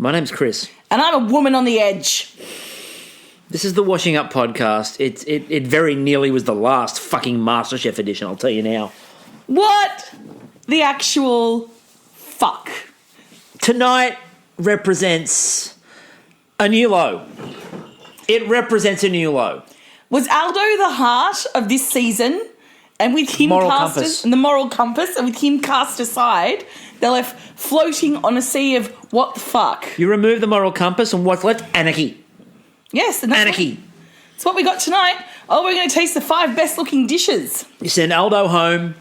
My name's Chris. And I'm a woman on the edge. This is the Washing Up podcast. It very nearly was the last fucking Masterchef edition, I'll tell you now. What the actual fuck? Tonight represents a new low. It represents a new low. Was Aldo the heart of this season? And with him the moral compass, and with him cast aside, they're left floating on a sea of what the fuck. You remove the moral compass and what's left? Anarchy. Yes, and Anarchy. That's what we got tonight. Oh, we're going to taste the 5 best looking dishes. You send Aldo home.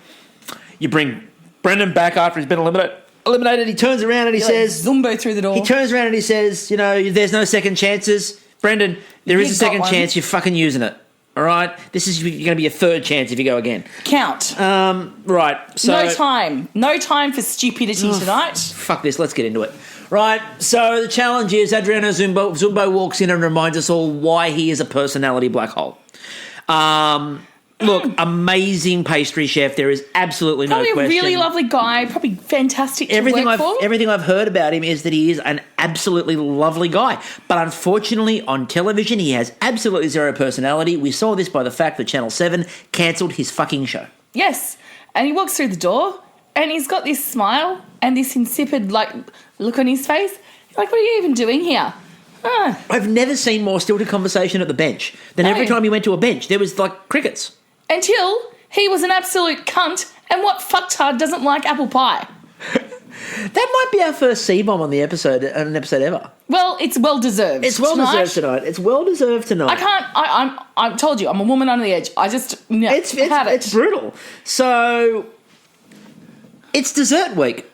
You bring Brendan back after he's been eliminated. He turns around and he says... Zumbo through the door. He turns around and he says, you know, there's no second chances. Brendan, there is a second chance. You're fucking using it. All right? This is going to be a third chance if you go again. Count. Right. So no time. No time for stupidity tonight. Fuck this. Let's get into it. Right. So the challenge is Adriano Zumbo walks in and reminds us all why he is a personality black hole. Look, amazing pastry chef. There is absolutely no question. Probably a really lovely guy. Probably fantastic to work for. Everything I've heard about him is that he is an absolutely lovely guy. But unfortunately, on television, he has absolutely zero personality. We saw this by the fact that Channel 7 cancelled his fucking show. Yes. And he walks through the door and he's got this smile and this insipid, look on his face. Like, what are you even doing here? I've never seen more stilted conversation at the bench than every time he went to a bench. There was, crickets. Until he was an absolute cunt, and what fucktard doesn't like apple pie? That might be our first C-bomb on an episode ever. Well, it's well-deserved. It's well-deserved tonight. It's well-deserved tonight. I told you, I'm a woman on the edge. I just, It's brutal. So, it's dessert week.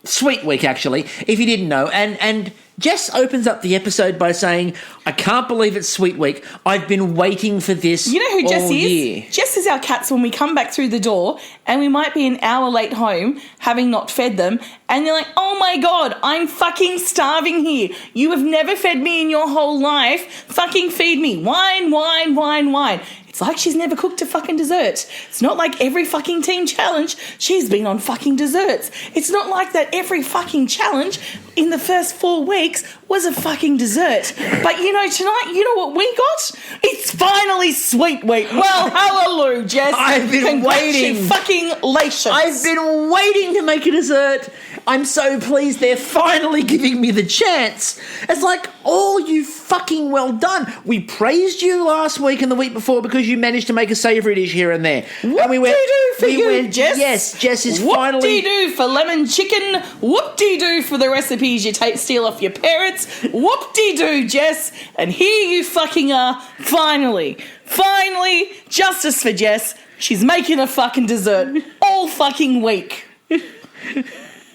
Sweet week, actually, if you didn't know. And Jess opens up the episode by saying, I can't believe it's Sweet Week. I've been waiting for this. You know who Jess is? Year. Jess is our cats when we come back through the door and we might be an hour late home having not fed them and they're like, oh my God, I'm fucking starving here. You have never fed me in your whole life. Fucking feed me. Wine, wine, wine, wine. It's like she's never cooked a fucking dessert. It's not like every fucking team challenge she's been on fucking desserts. It's not like that every fucking challenge in the first 4 weeks was a fucking dessert. But tonight, you know what we got? It's finally Sweet Week. Well, hallelujah, Jess. I've been waiting. Congratulations. I've been waiting to make a dessert. I'm so pleased they're finally giving me the chance. It's like, oh, you fucking well done. We praised you last week and the week before because you managed to make a savoury dish here and there. Whoop-de-doo for you, Jess. Yes, Jess is finally... Whoop-de-doo for lemon chicken. Whoop-de-doo for the recipes you steal off your parents. Whoop-de-doo, Jess. And here you fucking are, finally. Finally, justice for Jess. She's making a fucking dessert all fucking week.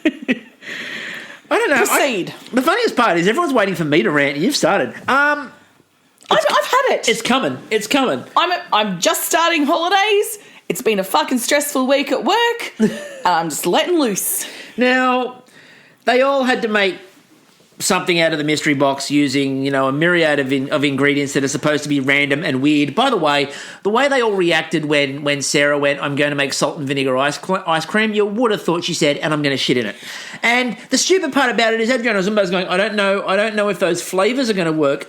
I don't know. Proceed. The funniest part is everyone's waiting for me to rant. You've started. I've had it. It's coming. It's coming. I'm just starting holidays. It's been a fucking stressful week at work. And I'm just letting loose. Now, they all had to make something out of the mystery box using, a myriad of ingredients that are supposed to be random and weird. By the way they all reacted when Sara went, I'm going to make salt and vinegar ice cream, you would have thought she said, and I'm going to shit in it. And the stupid part about it is Adriano Zumbo's going, I don't know if those flavours are going to work.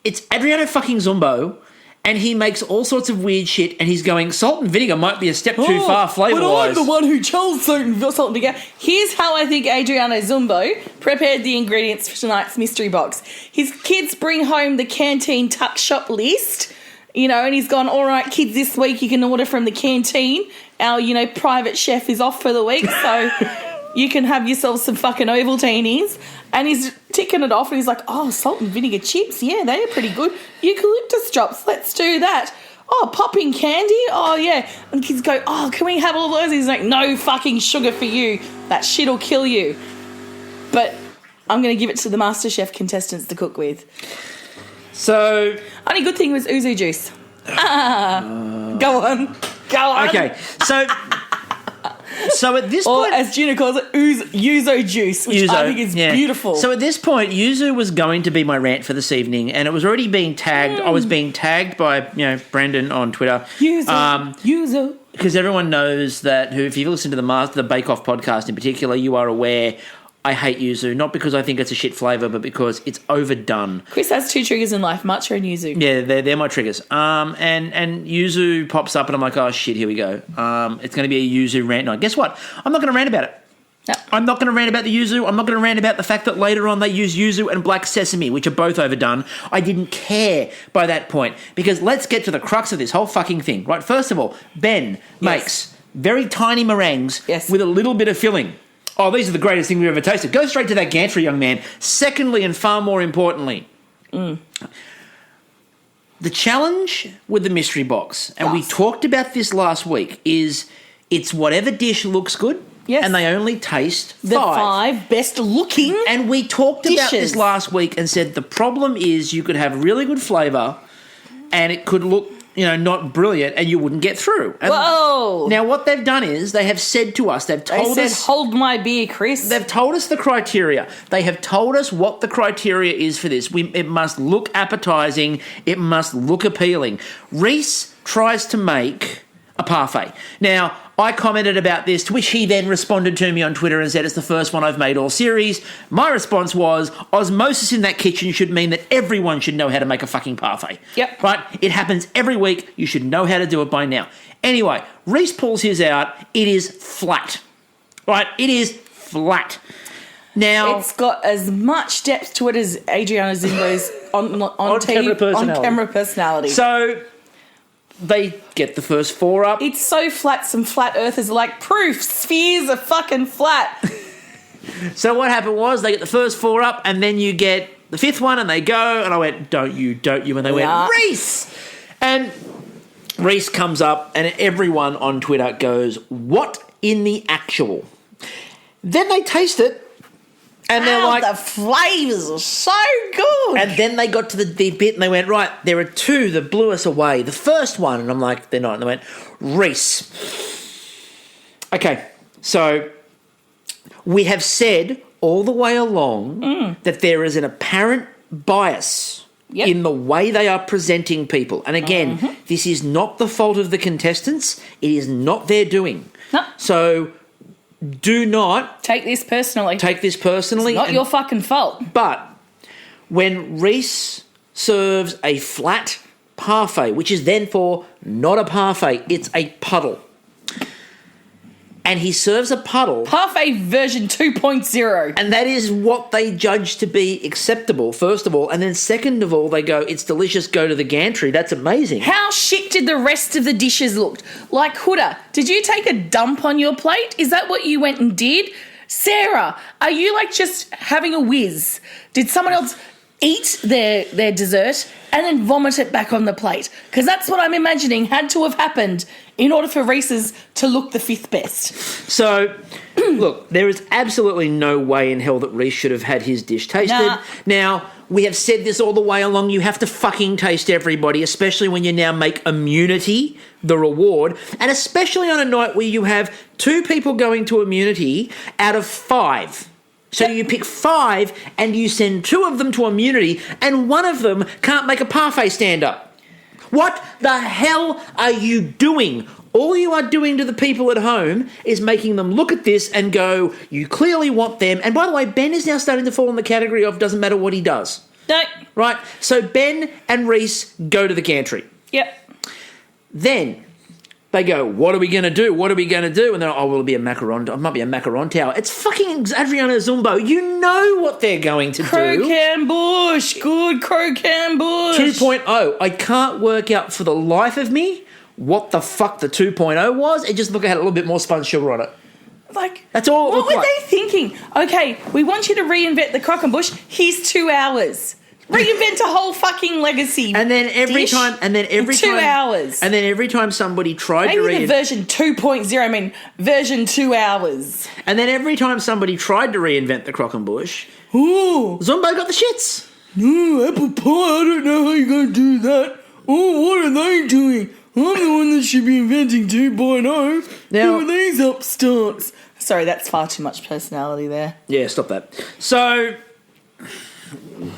It's Adriano fucking Zumbo, and he makes all sorts of weird shit, and he's going, salt and vinegar might be a step too far flavour-wise. But I'm the one who chose salt and vinegar. Here's how I think Adriano Zumbo prepared the ingredients for tonight's mystery box. His kids bring home the canteen tuck shop list, and he's gone, all right, kids, this week you can order from the canteen. Our, private chef is off for the week, so you can have yourself some fucking Ovaltinis. And he's ticking it off and he's like, oh, salt and vinegar chips, yeah, they are pretty good. Eucalyptus drops, let's do that. Oh, popping candy, oh, yeah. And kids go, oh, can we have all those? He's like, no fucking sugar for you. That shit'll kill you. But I'm going to give it to the Masterchef contestants to cook with. So... Only good thing was ouzo juice. Go on. Okay, so at this point... Or as Jena calls it, yuzu juice, which I think is beautiful. So at this point, yuzu was going to be my rant for this evening, and it was already being tagged. I was being tagged by, Brandon on Twitter. Yuzu. Because everyone knows that, if you listen to the Bake Off podcast in particular, you are aware I hate yuzu, not because I think it's a shit flavour, but because it's overdone. Chris has 2 triggers in life, matcha and yuzu. Yeah, they're my triggers. And yuzu pops up and I'm like, oh, shit, here we go. It's going to be a yuzu rant night. Guess what? I'm not going to rant about it. No. I'm not going to rant about the yuzu. I'm not going to rant about the fact that later on they use yuzu and black sesame, which are both overdone. I didn't care by that point because let's get to the crux of this whole fucking thing. Right, first of all, Ben makes very tiny meringues with a little bit of filling. Oh, these are the greatest thing we've ever tasted. Go straight to that gantry, young man. Secondly, and far more importantly, the challenge with the mystery box, and we talked about this last week, is it's whatever dish looks good. Yes. And they only taste 5. The 5 best looking And we talked dishes. about this last week and said the problem is you could have really good flavour and it could look, not brilliant and you wouldn't get through. And whoa. Now what they've done is they have said to us, they said, hold my beer, Chris. They've told us the criteria. They have told us what the criteria is for this. It must look appetising. It must look appealing. Reese tries to make a parfait. Now, I commented about this, to which he then responded to me on Twitter and said, it's the first one I've made all series. My response was, osmosis in that kitchen should mean that everyone should know how to make a fucking parfait. Yep. Right? It happens every week. You should know how to do it by now. Anyway, Reese pulls his out. It is flat. Right? It is flat. Now, it's got as much depth to it as Adriana Zimbo's on-camera personality. So they get the first 4 up. It's so flat, some flat earthers are like, proof, spheres are fucking flat. So what happened was they get the first 4 up and then you get the 5th one and they go and I went, don't you. And they went, Reese! And Reese comes up and everyone on Twitter goes, what in the actual? Then they taste it. And they're like, the flavours are so good. And then they got to the bit and they went, right, there are 2 that blew us away. The first one, and I'm like, they're not. And they went, Reese. Okay, so we have said all the way along that there is an apparent bias in the way they are presenting people. And again, this is not the fault of the contestants. It is not their doing. No. So do not take this personally. It's not your fucking fault. But when Reese serves a flat parfait, which is then for not a parfait, it's a puddle. And he serves a puddle. Parfait version 2.0. And that is what they judge to be acceptable, first of all. And then second of all, they go, it's delicious, go to the gantry. That's amazing. How shit did the rest of the dishes look? Like, Huda, did you take a dump on your plate? Is that what you went and did? Sarah, are you like just having a whiz? Did someone else eat their dessert and then vomit it back on the plate? Because that's what I'm imagining had to have happened in order for Reese's to look the 5th best. So, look, there is absolutely no way in hell that Reese should have had his dish tasted. Nah. Now, we have said this all the way along. You have to fucking taste everybody, especially when you now make immunity the reward, and especially on a night where you have 2 people going to immunity out of 5. So you pick 5 and you send 2 of them to immunity and 1 of them can't make a parfait stand up. What the hell are you doing? All you are doing to the people at home is making them look at this and go, you clearly want them. And by the way, Ben is now starting to fall in the category of doesn't matter what he does. No. Right? So Ben and Reese go to the gantry. Yep. Then they go, what are we going to do? What are we going to do? And they're like, oh, will it be a macaron? It might be a macaron tower. It's fucking Adriana Zumbo. You know what they're going to do. Croquet bush. Good croquet bush. 2.0. I can't work out for the life of me what the fuck the 2.0 was. It just looked like it had a little bit more spun sugar on it. Like, that's all. What were they thinking? Okay, we want you to reinvent the croquet bush. Here's 2 hours. Reinvent a whole fucking legacy. And then every dish time, and then every in 2 time, hours. And then every time somebody tried to Maybe the version 2.0. I mean, version 2 hours. And then every time somebody tried to reinvent the croquembouche, Zumbo got the shits. No, apple pie. I don't know how you're going to do that. Oh, what are they doing? I'm the one that should be inventing 2.0. Now, who are these upstarts? Sorry, that's far too much personality there. Yeah, stop that. So,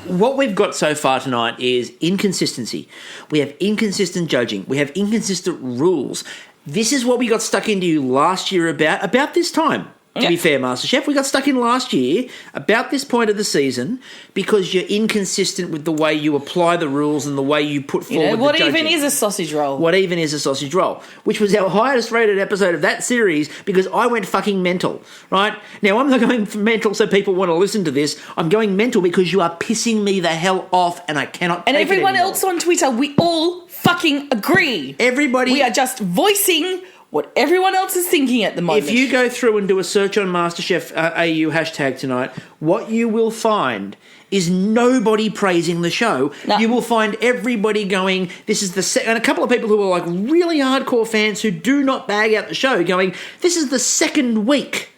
what we've got so far tonight is inconsistency. We have inconsistent judging. We have inconsistent rules. This is what we got stuck into last year about this time. to be fair, MasterChef. We got stuck in last year about this point of the season because you're inconsistent with the way you apply the rules and the way you put forward what the judging. even is a sausage roll? What even is a sausage roll? Which was our highest rated episode of that series because I went fucking mental, right? Now, I'm not going mental so people want to listen to this. I'm going mental because you are pissing me the hell off and I cannot take it anymore. And everyone else on Twitter, we all fucking agree. Everybody... We are just voicing what everyone else is thinking at the moment. If you go through and do a search on MasterChef AU hashtag tonight, what you will find is nobody praising the show. No. You will find everybody going, this is the... and a couple of people who are like really hardcore fans who do not bag out the show going, this is the second week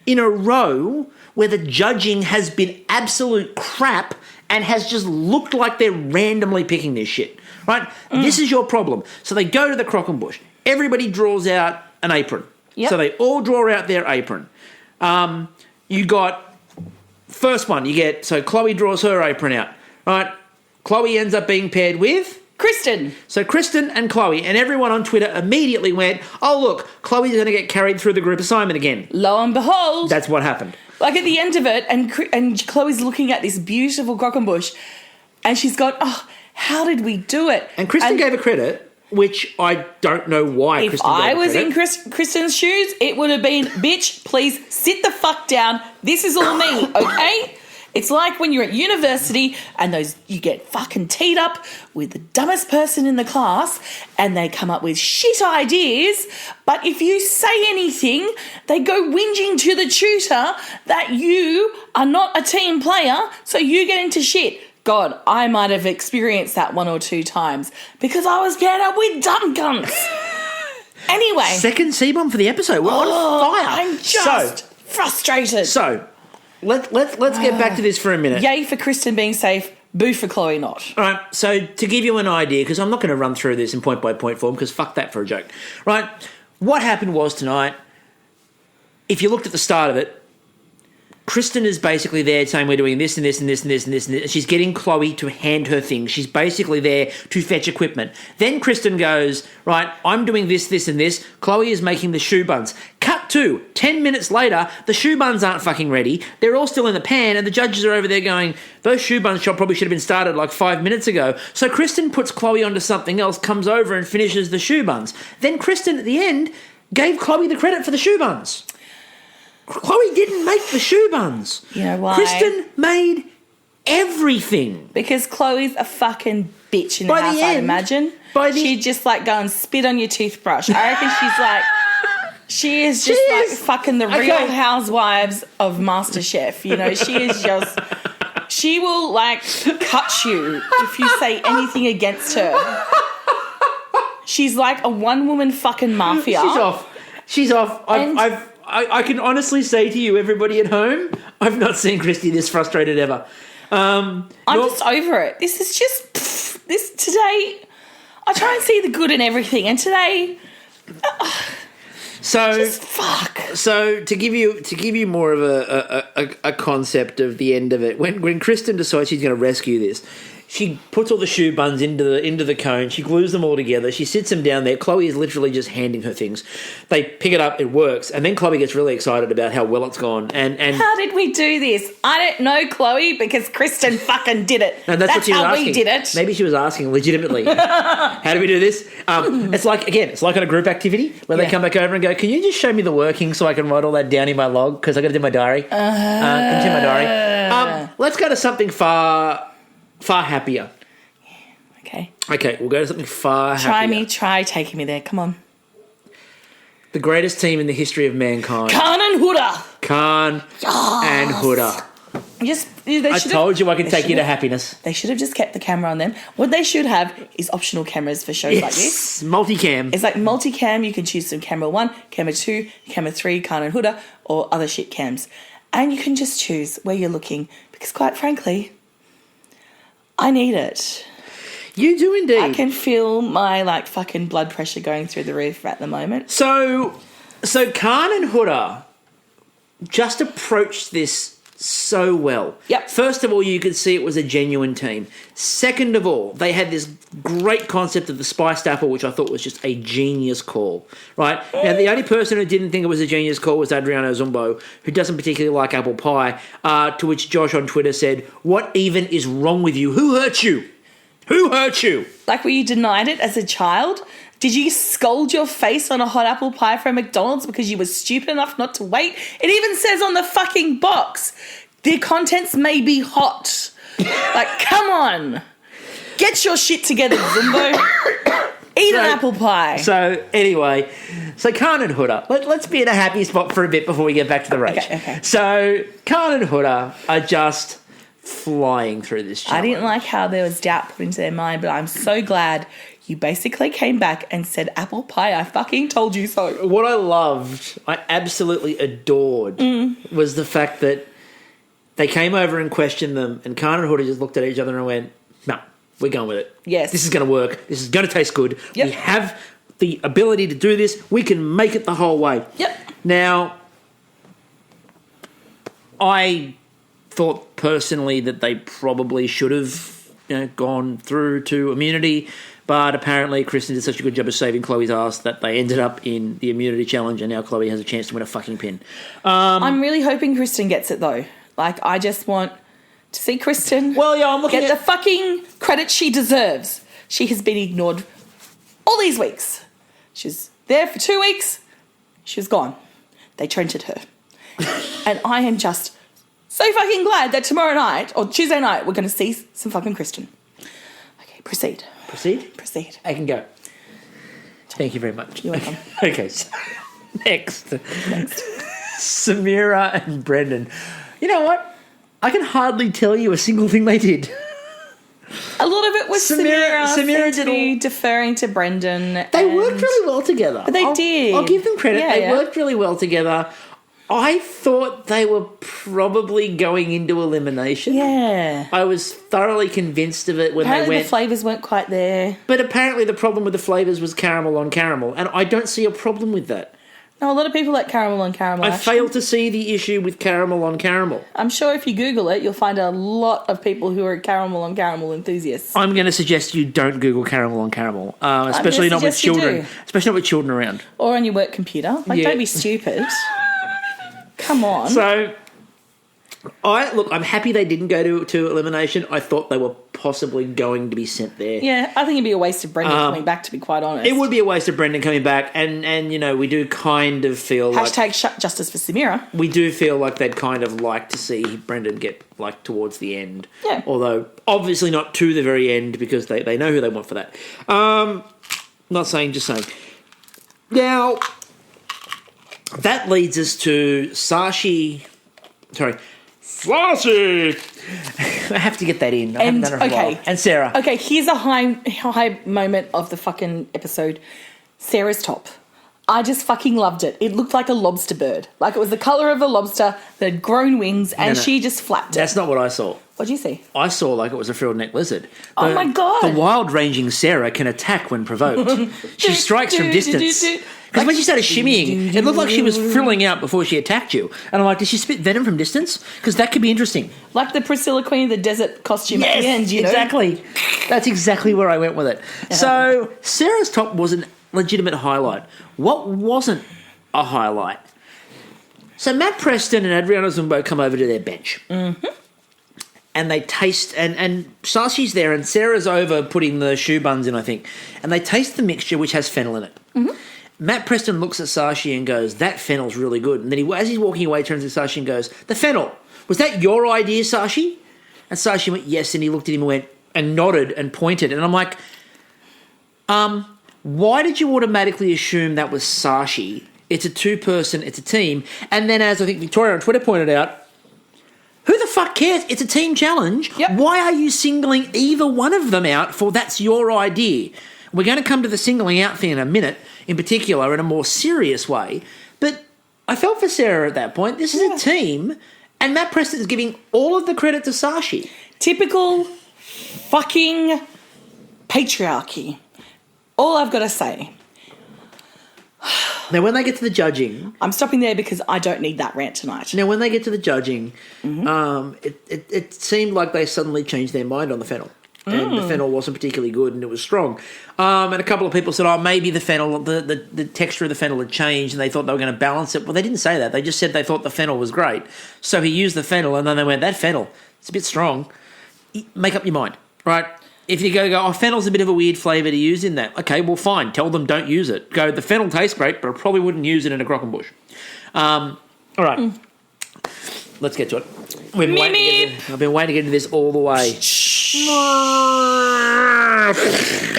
in a row where the judging has been absolute crap and has just looked like they're randomly picking this shit, right? This is your problem. So they go to the Crock and Bush. Everybody draws out an apron. Yep. So they all draw out their apron. You got... First one, you get... So Chloe draws her apron out, right? Chloe ends up being paired with... Kristen. So Kristen and Chloe, and everyone on Twitter immediately went, oh, look, Chloe's going to get carried through the group assignment again. Lo and behold. That's what happened. Like at the end of it, and Chloe's looking at this beautiful Crock and Bush, and she's gone, oh, how did we do it? And Kristen gave her credit, which I don't know why Kristen gave her credit. If I was in Kristen's shoes, it would have been, bitch, please sit the fuck down. This is all me, okay? It's like when you're at university and you get fucking teed up with the dumbest person in the class and they come up with shit ideas, but if you say anything, they go whinging to the tutor that you are not a team player, so you get into shit. God, I might have experienced that 1 or 2 times because I was paired up with dumb cunts. Anyway. Second C-bomb for the episode. We're on fire. I'm just frustrated. So, let's get back to this for a minute. Yay for Kristen being safe. Boo for Chloe not. All right, so to give you an idea, because I'm not going to run through this in point-by-point form, because fuck that for a joke. Right, what happened was tonight, if you looked at the start of it, Kristen is basically there saying we're doing this and this and this and this and this and this. And she's getting Chloe to hand her things. She's basically there to fetch equipment. Then Kristen goes, right, I'm doing this, this and this. Chloe is making the shoe buns. Cut to 10 minutes later, the shoe buns aren't fucking ready. They're all still in the pan and the judges are over there going, those shoe buns probably should have been started like 5 minutes ago. So Kristen puts Chloe onto something else, comes over and finishes the shoe buns. Then Kristen at the end gave Chloe the credit for the shoe buns. Chloe didn't make the shoe buns. You know why? Kristen made everything. Because Chloe's a fucking bitch in the house, I'd imagine. She'd just like go and spit on your toothbrush. I reckon she's like... She is just like fucking the real housewives of Masterchef. You know, she is just... She will like cut you if you say anything against her. She's like a one-woman fucking mafia. She's off. I can honestly say to you, everybody at home, I've not seen Kristie this frustrated ever. I'm just over it. This is just... this today... I try and see the good in everything, and today... just fuck. So to give you more of a concept of the end of it, when Kristen decides she's going to rescue this, she puts all the shoe buns into the cone. She glues them all together. She sits them down there. Chloe is literally just handing her things. They pick it up. It works. And then Chloe gets really excited about how well it's gone. And how did we do this? I don't know, Chloe, because Kristen fucking did it. No, that's what she was asking. We did it. Maybe she was asking legitimately. How do we do this? It's like on a group activity where they come back over and go, can you just show me the working so I can write all that down in my log because I got to do my diary. Can you see my diary? Let's go to something far happier. Yeah, okay, we'll go to something far happier. Try taking me there. Come on. The greatest team in the history of mankind. Khan and Huda. And Huda. I told you I could take you to happiness. They should have just kept the camera on them. What they should have is optional cameras for shows like this. Multicam. It's like multicam. You can choose some camera 1, camera 2, camera 3, Khan and Huda, or other shit cams. And you can just choose where you're looking because quite frankly, I need it. You do indeed. I can feel my like fucking blood pressure going through the roof at the moment. So Khan and Huda just approached this so well. Yep. First of all, you could see it was a genuine team. Second of all, they had this great concept of the spiced apple, which I thought was just a genius call, right? Now, the only person who didn't think it was a genius call was Adriano Zumbo, who doesn't particularly like apple pie, to which Josh on Twitter said, "What even is wrong with you? Who hurt you? Who hurt you?" Like, were you denied it as a child? Did you scold your face on a hot apple pie from McDonald's because you were stupid enough not to wait? It even says on the fucking box, the contents may be hot. Like, come on. Get your shit together, Zumbo. Eat an apple pie. So, anyway, Khan and Huda, let's be in a happy spot for a bit before we get back to the rage. Okay. So, Khan and Huda are just flying through this challenge. I didn't like how there was doubt put into their mind, but I'm so glad you basically came back and said, apple pie, I fucking told you so. What I loved, I absolutely adored, was the fact that they came over and questioned them, and Khan and Huda just looked at each other and went, no, we're going with it. Yes. This is going to work. This is going to taste good. Yep. We have the ability to do this. We can make it the whole way. Yep. Now, I thought personally that they probably should have gone through to immunity, but apparently Kristen did such a good job of saving Chloe's ass that they ended up in the immunity challenge, and now Chloe has a chance to win a fucking pin. I'm really hoping Kristen gets it, though. Like, I just want to see Kristen I'm looking get the fucking credit she deserves. She has been ignored all these weeks. She's there for 2 weeks. She was gone. They trented her. And I am just so fucking glad that tomorrow night, or Tuesday night, we're going to see some fucking Kristen. Okay, proceed. Proceed. I can go. Thank you very much. You're welcome. Okay, so next. Samira and Brendan. You know what? I can hardly tell you a single thing they did. A lot of it was Samira did be deferring to Brendan. They worked really well together. But they did. I'll give them credit. Yeah, they worked really well together. I thought they were probably going into elimination. Yeah. I was thoroughly convinced of it when Apparently they went. The flavours weren't quite there. But apparently the problem with the flavours was caramel on caramel, and I don't see a problem with that. No, a lot of people like caramel on caramel. I fail to see the issue with caramel on caramel. I'm sure if you Google it, you'll find a lot of people who are caramel on caramel enthusiasts. I'm going to suggest you don't Google caramel on caramel, especially not with children. Especially not with children around. Or on your work computer. Like, don't be stupid. Come on. So, I'm happy they didn't go to elimination. I thought they were possibly going to be sent there. Yeah, I think it'd be a waste of Brendan coming back, to be quite honest. It would be a waste of Brendan coming back, and we do kind of feel # justice for Samira. We do feel like they'd kind of like to see Brendan get, towards the end. Yeah. Although, obviously not to the very end, because they know who they want for that. Not saying, just saying. Now, that leads us to Sachi. I have to get that in. I haven't done it for a while. And Sara. Okay, here's a high moment of the fucking episode. Sarah's top. I just fucking loved it. It looked like a lobster bird. Like, it was the colour of a lobster that had grown wings, and she just flapped it. That's not what I saw. What'd you see? I saw like it was a frilled-neck lizard. Oh my God. The wild-ranging Sara can attack when provoked. She strikes from distance. Because when she started shimmying, it looked like she was frilling out before she attacked you. And I'm like, did she spit venom from distance? Because that could be interesting. Like the Priscilla Queen of the Desert costume at the end, exactly. That's exactly where I went with it. So Sarah's top was a legitimate highlight. What wasn't a highlight? So Matt Preston and Adriano Zumbo come over to their bench. Mm-hmm. And they taste, and Sachi's there, and Sarah's over putting the shoe buns in, I think. And they taste the mixture, which has fennel in it. Mm-hmm. Matt Preston looks at Sachi and goes, that fennel's really good. And then as he's walking away, turns to Sachi and goes, the fennel, was that your idea, Sachi? And Sachi went, yes. And he looked at him and went, and nodded and pointed. And I'm like, why did you automatically assume that was Sachi? It's a two-person, it's a team. And then, as I think Victoria on Twitter pointed out, who the fuck cares? It's a team challenge. Yep. Why are you singling either one of them out for that's your idea? We're going to come to the singling out thing in a minute, in particular, in a more serious way. But I felt for Sara at that point. This is a team, and Matt Preston is giving all of the credit to Sachi. Typical fucking patriarchy. All I've got to say. Now, when they get to the judging... I'm stopping there because I don't need that rant tonight. Now, when they get to the judging, it seemed like they suddenly changed their mind on the fennel. And the fennel wasn't particularly good and it was strong. And a couple of people said, maybe the fennel, the texture of the fennel had changed and they thought they were going to balance it. Well, they didn't say that. They just said they thought the fennel was great. So he used the fennel and then they went, that fennel, it's a bit strong. Make up your mind, right? If you go, fennel's a bit of a weird flavour to use in that. Okay, well, fine. Tell them don't use it. Go, the fennel tastes great, but I probably wouldn't use it in a croquembouche. All right. Let's get to it. I've been waiting to get into this all the way.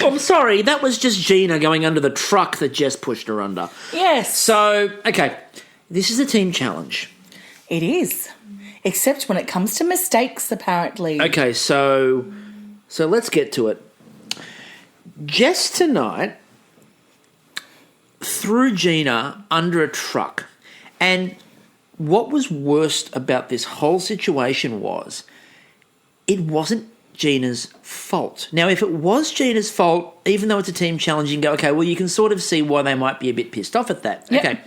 I'm sorry, that was just Jena going under the truck that Jess pushed her under. Yes. So, okay, this is a team challenge. It is. Except when it comes to mistakes, apparently. Okay, so let's get to it. Jess tonight threw Jena under a truck. And what was worst about this whole situation was it wasn't Jena's fault. Now, if it was Jena's fault, even though it's a team challenge, you can go, okay, well, you can sort of see why they might be a bit pissed off at that. Yep. Okay.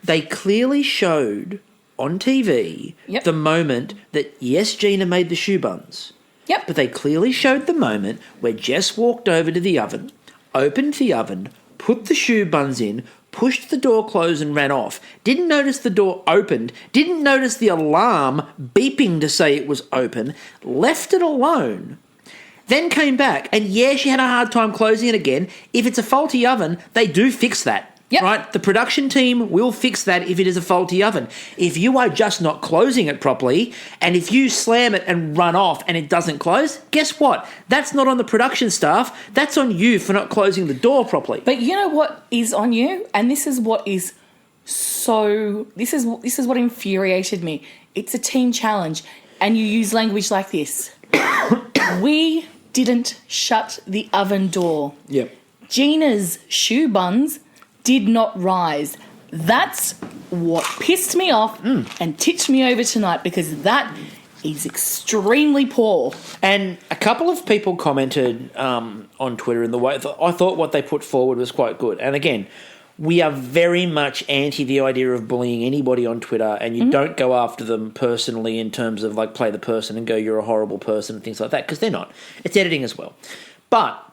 They clearly showed on TV the moment that, yes, Jena made the shoe buns. Yep. But they clearly showed the moment where Jess walked over to the oven, opened the oven, put the shoe buns in, pushed the door closed and ran off. Didn't notice the door opened. Didn't notice the alarm beeping to say it was open. Left it alone. Then came back. And yeah, she had a hard time closing it again. If it's a faulty oven, they do fix that. Yep. Right? The production team will fix that if it is a faulty oven. If you are just not closing it properly, and if you slam it and run off and it doesn't close, guess what? That's not on the production staff. That's on you for not closing the door properly. But you know what is on you? And this is what is this is what infuriated me. It's a team challenge, and you use language like this. We didn't shut the oven door. Yep. Jena's shoe buns did not rise. That's what pissed me off and tipped me over tonight, because that is extremely poor. And a couple of people commented on Twitter in the way I thought what they put forward was quite good. And again, we are very much anti the idea of bullying anybody on Twitter, and you don't go after them personally in terms of like play the person and go you're a horrible person and things like that, because they're not. It's editing as well. But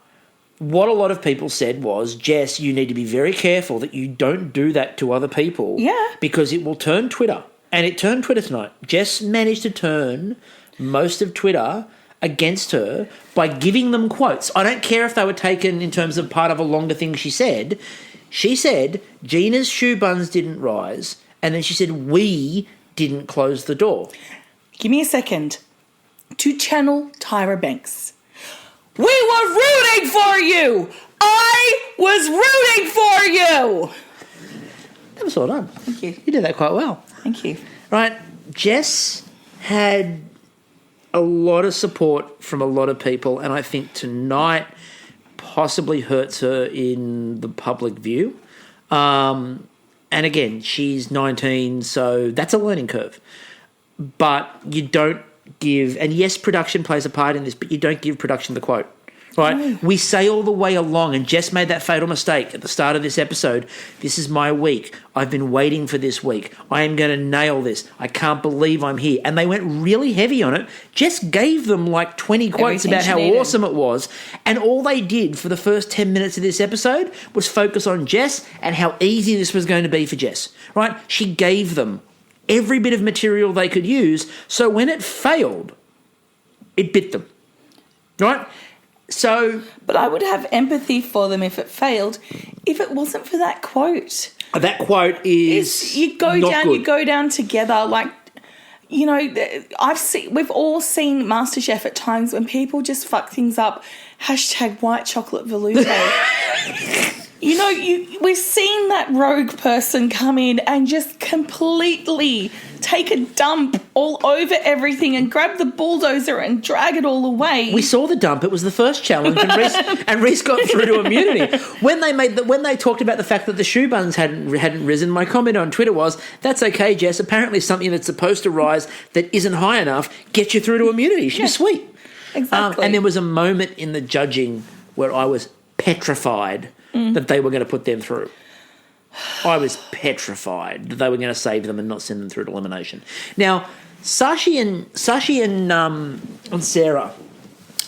what a lot of people said was, Jess, you need to be very careful that you don't do that to other people. Yeah. Because it will turn Twitter. And it turned Twitter tonight. Jess managed to turn most of Twitter against her by giving them quotes. I don't care if they were taken in terms of part of a longer thing she said. She said, Jena's shoe buns didn't rise. And then she said, we didn't close the door. Give me a second to channel Tyra Banks. We were rooting for you. I was rooting for you. That was well done. Thank you. You did that quite well. Thank you. Right. Jess had a lot of support from a lot of people, and I think tonight possibly hurts her in the public view. And again, she's 19, so that's a learning curve. But you don't give, and yes, production plays a part in this, but you don't give production the quote, right? No. We say all the way along, and Jess made that fatal mistake at the start of this episode, this is my week. I've been waiting for this week. I am going to nail this. I can't believe I'm here. And they went really heavy on it. Jess gave them like 20 quotes about how awesome it was, and all they did for the first 10 minutes of this episode was focus on Jess and how easy this was going to be for Jess, right? She gave them every bit of material they could use, so when it failed, it bit them, right? So, but I would have empathy for them if it failed, if it wasn't for that quote. That quote is you go not down, good. You go down together. Like, you know, we've all seen Masterchef at times when people just fuck things up. # white chocolate velouté. You know, we've seen that rogue person come in and just completely take a dump all over everything and grab the bulldozer and drag it all away. We saw the dump. It was the first challenge, and Reese got through to immunity. When they talked about the fact that the shoe buns hadn't risen, my comment on Twitter was, "That's okay, Jess. Apparently, something that's supposed to rise that isn't high enough gets you through to immunity. She's sweet." Exactly. And there was a moment in the judging where I was petrified that they were going to put them through. I was petrified that they were going to save them and not send them through to elimination. Now, Sachi and Sara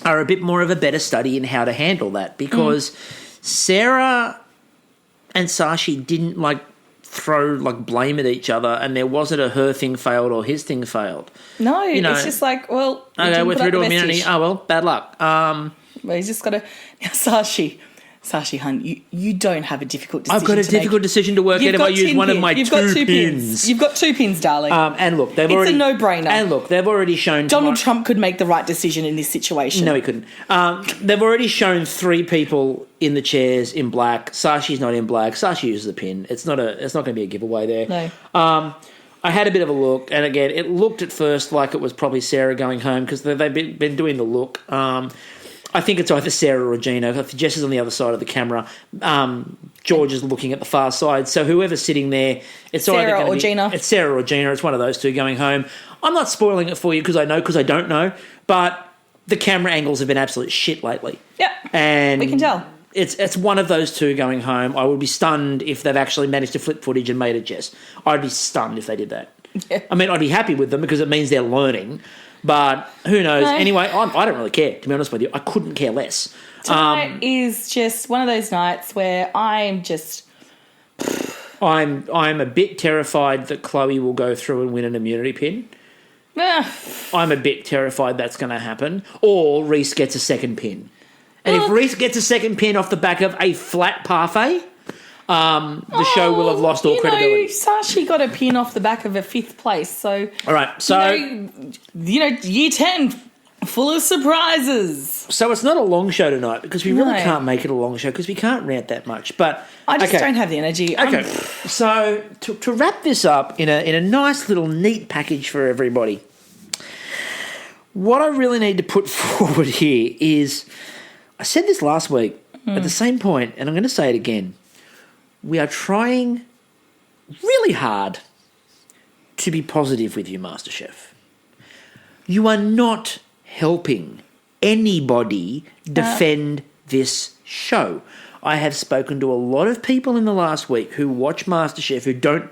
are a bit more of a better study in how to handle that because Sara and Sachi didn't throw blame at each other, and there wasn't a her thing failed or his thing failed. No, it's just like, well, okay, we're through to immunity. Oh well, bad luck. Well, he's just got to. Now, Sachi, hun, you don't have a difficult decision. I've got a difficult decision to work out if I use one of my two pins. You've got 2 pins, darling. And look, it's a no-brainer. And look, they've already shown Donald Trump could make the right decision in this situation. No, he couldn't. They've already shown 3 people in the chairs in black. Sachi's not in black. Sachi uses a pin. It's not going to be a giveaway there. No. I had a bit of a look, and again, it looked at first like it was probably Sara going home because they've been doing the look. I think it's either Sara or Jena. Jess is on the other side of the camera. George is looking at the far side. So whoever's sitting there, it's Sara or Jena. It's Sara or Jena. It's one of those two going home. I'm not spoiling it for you because I don't know. But the camera angles have been absolute shit lately. Yeah, and we can tell. It's one of those two going home. I would be stunned if they've actually managed to flip footage and made it Jess. I'd be stunned if they did that. Yeah. I mean, I'd be happy with them because it means they're learning. But who knows? No. Anyway, I don't really care, to be honest with you. I couldn't care less. Tonight is just one of those nights where I'm just... I'm a bit terrified that Chloe will go through and win an immunity pin. I'm a bit terrified that's going to happen. Or Reese gets a second pin. And if Reese gets a second pin off the back of a flat parfait... the show will have lost all credibility. Sachi got a pin off the back of a 5th place, so... All right, so... year 10, full of surprises. So it's not a long show tonight because we really can't make it a long show because we can't rant that much, but... I just don't have the energy. Okay, so to wrap this up in a nice little neat package for everybody, what I really need to put forward here is... I said this last week at the same point, and I'm going to say it again. We are trying really hard to be positive with you, Masterchef. You are not helping anybody defend this show. I have spoken to a lot of people in the last week who watch Masterchef who don't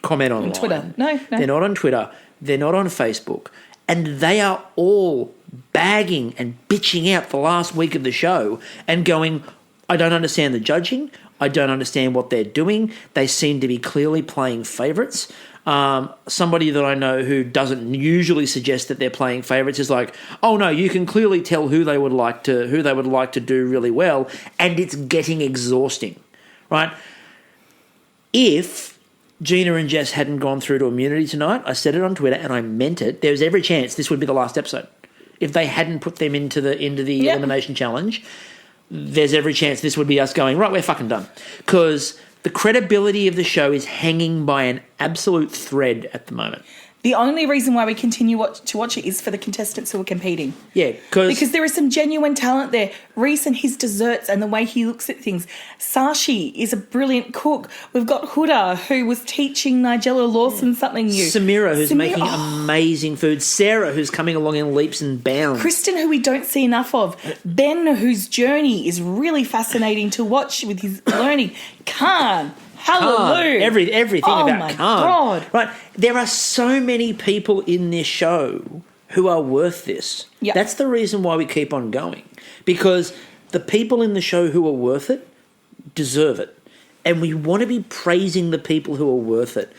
comment online. On Twitter. No. They're not on Twitter. They're not on Facebook. And they are all bagging and bitching out the last week of the show and going, I don't understand the judging. I don't understand what they're doing. They seem to be clearly playing favourites. Somebody that I know who doesn't usually suggest that they're playing favourites is like, oh no, you can clearly tell who they would like to do really well, and it's getting exhausting, right? If Jena and Jess hadn't gone through to immunity tonight, I said it on Twitter and I meant it. There's every chance this would be the last episode. If they hadn't put them into the elimination challenge, there's every chance this would be us going, right, we're fucking done. Because the credibility of the show is hanging by an absolute thread at the moment. The only reason why we continue to watch it is for the contestants who are competing. Yeah, because there is some genuine talent there. Reese and his desserts and the way he looks at things. Sachi is a brilliant cook. We've got Huda, who was teaching Nigella Lawson something new. Samira, who's making amazing food. Sara, who's coming along in leaps and bounds. Kristen, who we don't see enough of. Ben, whose journey is really fascinating to watch with his learning. Khan. Hallelujah. Everything about Khan. God. Right. There are so many people in this show who are worth this. Yep. That's the reason why we keep on going. Because the people in the show who are worth it deserve it. And we want to be praising the people who are worth it.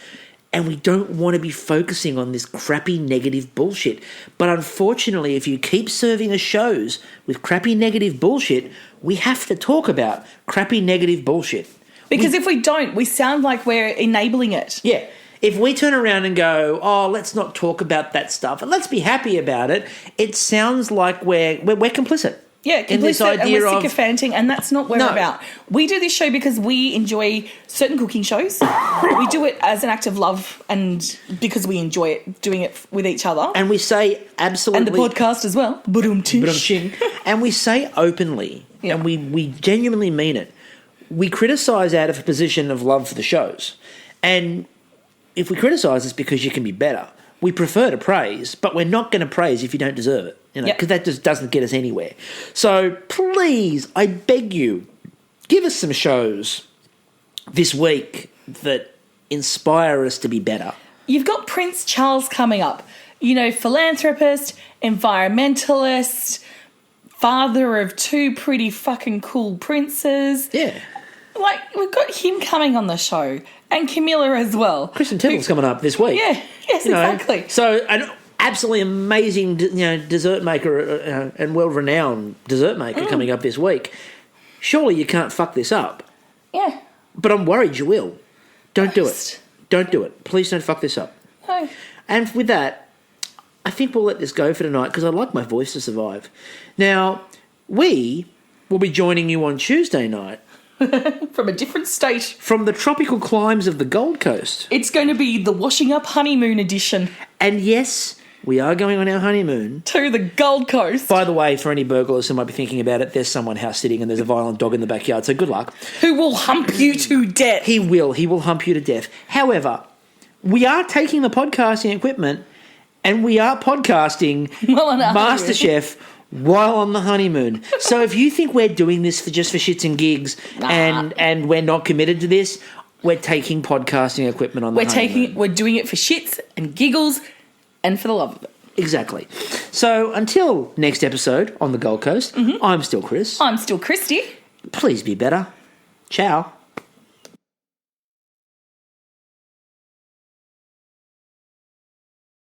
And we don't want to be focusing on this crappy negative bullshit. But unfortunately, if you keep serving us shows with crappy negative bullshit, we have to talk about crappy negative bullshit. Because if we don't, we sound like we're enabling it. Yeah. If we turn around and go, oh, let's not talk about that stuff and let's be happy about it, it sounds like we're complicit. Yeah, complicit, in this idea and we're sycophanting, and that's not what we're about. We do this show because we enjoy certain cooking shows. We do it as an act of love and because we enjoy it, doing it with each other. And we say absolutely... And the podcast as well. And we say openly, and we genuinely mean it, we criticise out of a position of love for the shows. And if we criticise, it's because you can be better. We prefer to praise, but we're not going to praise if you don't deserve it, because that just doesn't get us anywhere. So please, I beg you, give us some shows this week that inspire us to be better. You've got Prince Charles coming up. You know, philanthropist, environmentalist, father of 2 pretty fucking cool princes. Yeah. Like, we've got him coming on the show. And Camilla as well. Kristen Tittle's coming up this week. Yeah, yes, exactly. So, an absolutely amazing, dessert maker and world-renowned dessert maker coming up this week. Surely you can't fuck this up. Yeah. But I'm worried you will. Don't do it. Don't do it. Please don't fuck this up. No. And with that, I think we'll let this go for tonight because I'd like my voice to survive. Now, we will be joining you on Tuesday night. From a different state. From the tropical climes of the Gold Coast. It's going to be the washing up honeymoon edition. And yes, we are going on our honeymoon. To the Gold Coast. By the way, for any burglars who might be thinking about it, there's someone house sitting and there's a violent dog in the backyard, so good luck. Who will hump you to death. He will hump you to death. However, we are taking the podcasting equipment and we are podcasting Masterchef while on the honeymoon. So if you think we're doing this for shits and gigs and we're not committed to this, we're taking podcasting equipment on the honeymoon. We're doing it for shits and giggles and for the love of it. Exactly. So until next episode on the Gold Coast, I'm still Chris. I'm still Kristie. Please be better. Ciao.